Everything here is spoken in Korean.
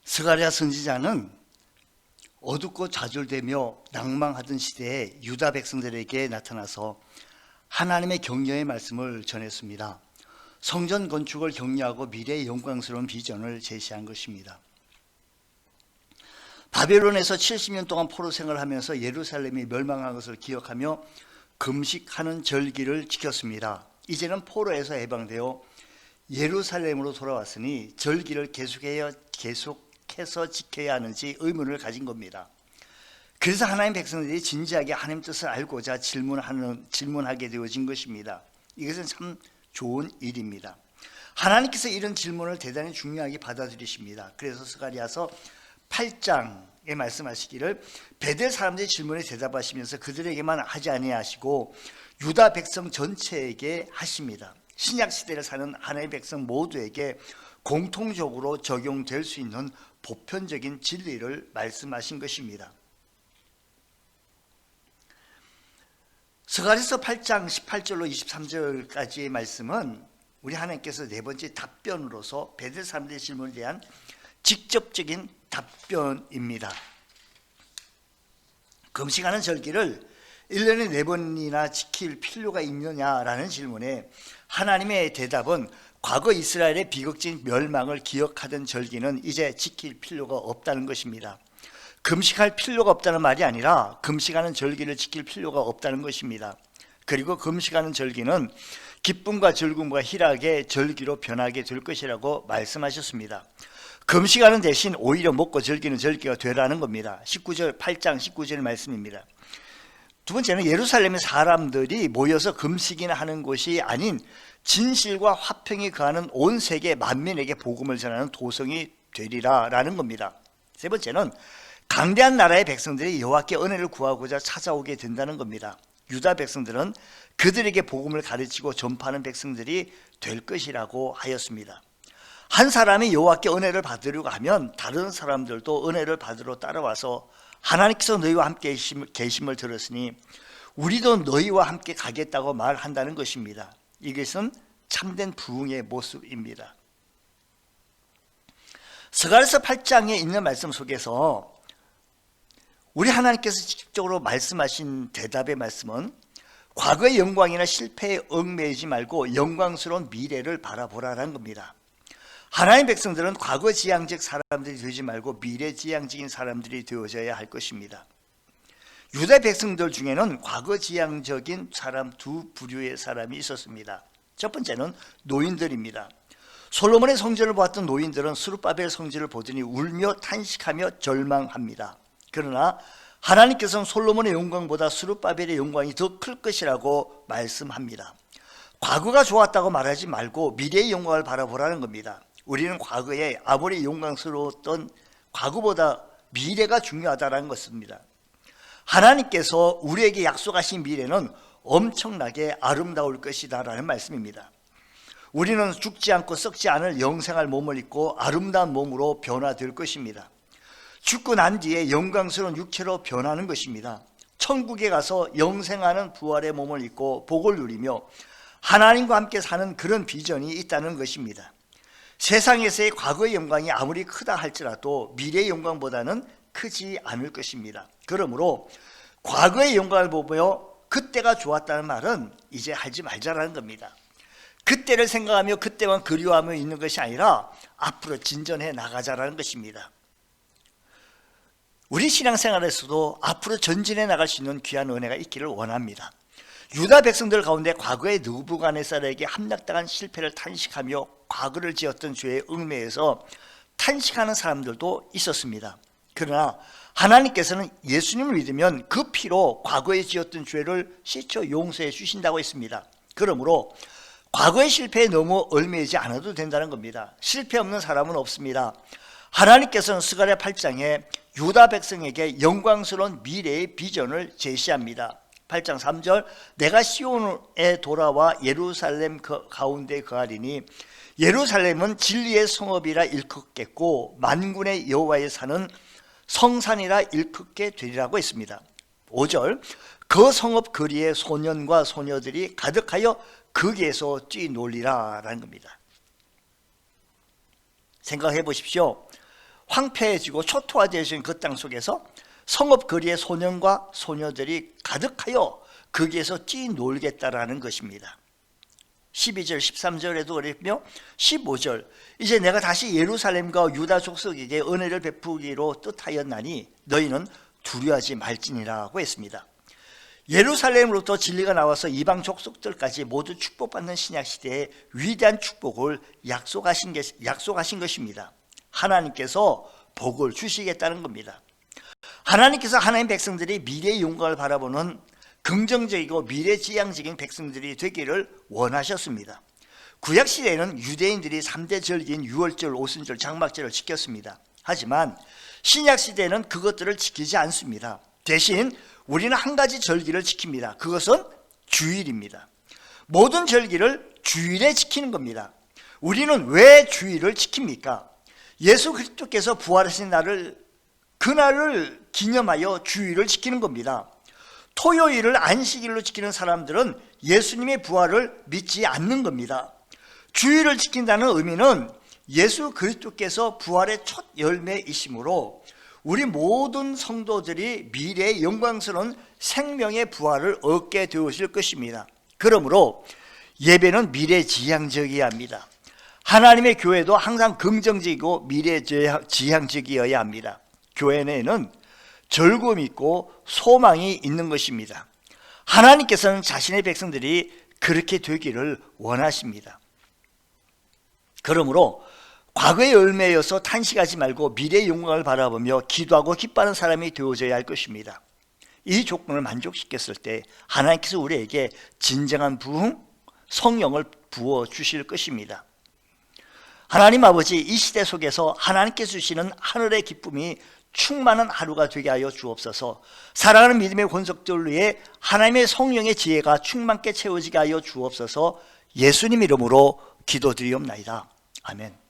스가랴 선지자는 어둡고 좌절되며 낭망하던 시대에 유다 백성들에게 나타나서 하나님의 격려의 말씀을 전했습니다. 성전 건축을 격려하고 미래의 영광스러운 비전을 제시한 것입니다. 바벨론에서 70년 동안 포로 생활을 하면서 예루살렘이 멸망한 것을 기억하며 금식하는 절기를 지켰습니다. 이제는 포로에서 해방되어 예루살렘으로 돌아왔으니 절기를 계속해서 지켜야 하는지 의문을 가진 겁니다. 그래서 하나님 백성들이 진지하게 하나님 뜻을 알고자 질문하게 되어진 것입니다. 이것은 참 좋은 일입니다. 하나님께서 이런 질문을 대단히 중요하게 받아들이십니다. 그래서 스가랴서 8장에 말씀하시기를 베델 사람들의 질문에 대답하시면서 그들에게만 하지 아니하시고 유다 백성 전체에게 하십니다. 신약 시대를 사는 하나님의 백성 모두에게 공통적으로 적용될 수 있는 보편적인 진리를 말씀하신 것입니다. 스가랴서 8장 18절로 23절까지의 말씀은 우리 하나님께서 네 번째 답변으로서 베델 사람들의 질문에 대한 직접적인 답변입니다. 금식하는 절기를 1년에 4번이나 지킬 필요가 있느냐라는 질문에 하나님의 대답은 과거 이스라엘의 비극적인 멸망을 기억하던 절기는 이제 지킬 필요가 없다는 것입니다. 금식할 필요가 없다는 말이 아니라 금식하는 절기를 지킬 필요가 없다는 것입니다. 그리고 금식하는 절기는 기쁨과 즐거움과 희락의 절기로 변하게 될 것이라고 말씀하셨습니다. 금식하는 대신 오히려 먹고 즐기는 절기가 되라는 겁니다. 8장 19절 말씀입니다. 두 번째는 예루살렘의 사람들이 모여서 금식이나 하는 곳이 아닌 진실과 화평이 거하는 온 세계 만민에게 복음을 전하는 도성이 되리라라는 겁니다. 세 번째는 강대한 나라의 백성들이 여호와께 은혜를 구하고자 찾아오게 된다는 겁니다. 유다 백성들은 그들에게 복음을 가르치고 전파하는 백성들이 될 것이라고 하였습니다. 한 사람이 여호와께 은혜를 받으려고 하면 다른 사람들도 은혜를 받으러 따라와서 하나님께서 너희와 함께 계심을 들었으니 우리도 너희와 함께 가겠다고 말한다는 것입니다. 이것은 참된 부흥의 모습입니다. 스가랴서 8장에 있는 말씀 속에서 우리 하나님께서 직접적으로 말씀하신 대답의 말씀은 과거의 영광이나 실패에 얽매이지 말고 영광스러운 미래를 바라보라는 겁니다. 하나님의 백성들은 과거 지향적 사람들이 되지 말고 미래 지향적인 사람들이 되어져야 할 것입니다. 유다 백성들 중에는 과거 지향적인 사람 두 부류의 사람이 있었습니다. 첫 번째는 노인들입니다. 솔로몬의 성전을 보았던 노인들은 스룹바벨 성전을 보더니 울며 탄식하며 절망합니다. 그러나 하나님께서는 솔로몬의 영광보다 스룹바벨의 영광이 더 클 것이라고 말씀합니다. 과거가 좋았다고 말하지 말고 미래의 영광을 바라보라는 겁니다. 우리는 과거에 아무리 영광스러웠던 과거보다 미래가 중요하다는 것입니다. 하나님께서 우리에게 약속하신 미래는 엄청나게 아름다울 것이다 라는 말씀입니다. 우리는 죽지 않고 썩지 않을 영생할 몸을 입고 아름다운 몸으로 변화될 것입니다. 죽고 난 뒤에 영광스러운 육체로 변하는 것입니다. 천국에 가서 영생하는 부활의 몸을 입고 복을 누리며 하나님과 함께 사는 그런 비전이 있다는 것입니다. 세상에서의 과거의 영광이 아무리 크다 할지라도 미래의 영광보다는 크지 않을 것입니다. 그러므로 과거의 영광을 보며 그때가 좋았다는 말은 이제 하지 말자라는 겁니다. 그때를 생각하며 그때만 그리워하며 있는 것이 아니라 앞으로 진전해 나가자라는 것입니다. 우리 신앙생활에서도 앞으로 전진해 나갈 수 있는 귀한 은혜가 있기를 원합니다. 유다 백성들 가운데 과거의 느부갓네살에게 함락당한 실패를 탄식하며 과거를 지었던 죄에 얽매여서 탄식하는 사람들도 있었습니다. 그러나 하나님께서는 예수님을 믿으면 그 피로 과거에 지었던 죄를 씻어 용서해 주신다고 했습니다. 그러므로 과거의 실패에 너무 얽매이지 않아도 된다는 겁니다. 실패 없는 사람은 없습니다. 하나님께서는 스가랴 8장에 유다 백성에게 영광스러운 미래의 비전을 제시합니다. 8장 3절 내가 시온에 돌아와 예루살렘 가운데 거하리니 예루살렘은 진리의 성읍이라 일컫겠고 만군의 여호와의 산은 성산이라 일컫게 되리라고 했습니다. 5절 그 성읍 거리에 소년과 소녀들이 가득하여 거기에서 뛰놀리라 라는 겁니다. 생각해 보십시오. 황폐해지고 초토화되어진 그 땅 속에서 성읍 거리에 소년과 소녀들이 가득하여 거기에서 뛰놀겠다라는 것입니다. 12절 13절에도 그랬며 15절 이제 내가 다시 예루살렘과 유다 족속에게 은혜를 베푸기로 뜻하였나니 너희는 두려워하지 말지니라고 했습니다. 예루살렘으로부터 진리가 나와서 이방 족속들까지 모두 축복받는 신약시대의 위대한 축복을 약속하신 것입니다. 하나님께서 복을 주시겠다는 겁니다. 하나님께서 하나님 백성들이 미래의 영광을 바라보는 긍정적이고 미래지향적인 백성들이 되기를 원하셨습니다. 구약시대에는 유대인들이 3대 절기인 유월절, 오순절, 장막절을 지켰습니다. 하지만 신약시대에는 그것들을 지키지 않습니다. 대신 우리는 한 가지 절기를 지킵니다. 그것은 주일입니다. 모든 절기를 주일에 지키는 겁니다. 우리는 왜 주일을 지킵니까? 예수 그리스도께서 부활하신 그날을 기념하여 주일을 지키는 겁니다. 토요일을 안식일로 지키는 사람들은 예수님의 부활을 믿지 않는 겁니다. 주일을 지킨다는 의미는 예수 그리스도께서 부활의 첫 열매이시므로 우리 모든 성도들이 미래의 영광스러운 생명의 부활을 얻게 되실 것입니다. 그러므로 예배는 미래지향적이어야 합니다. 하나님의 교회도 항상 긍정적이고 미래지향적이어야 합니다. 교회 내에는 즐거움이 있고 소망이 있는 것입니다. 하나님께서는 자신의 백성들이 그렇게 되기를 원하십니다. 그러므로 과거의 열매여서 탄식하지 말고 미래의 영광을 바라보며 기도하고 기뻐하는 사람이 되어져야 할 것입니다. 이 조건을 만족시켰을 때 하나님께서 우리에게 진정한 부흥, 성령을 부어주실 것입니다. 하나님 아버지, 이 시대 속에서 하나님께서 주시는 하늘의 기쁨이 충만한 하루가 되게 하여 주옵소서. 사랑하는 믿음의 권속들 위해 하나님의 성령의 지혜가 충만케 채워지게 하여 주옵소서. 예수님 이름으로 기도드리옵나이다. 아멘.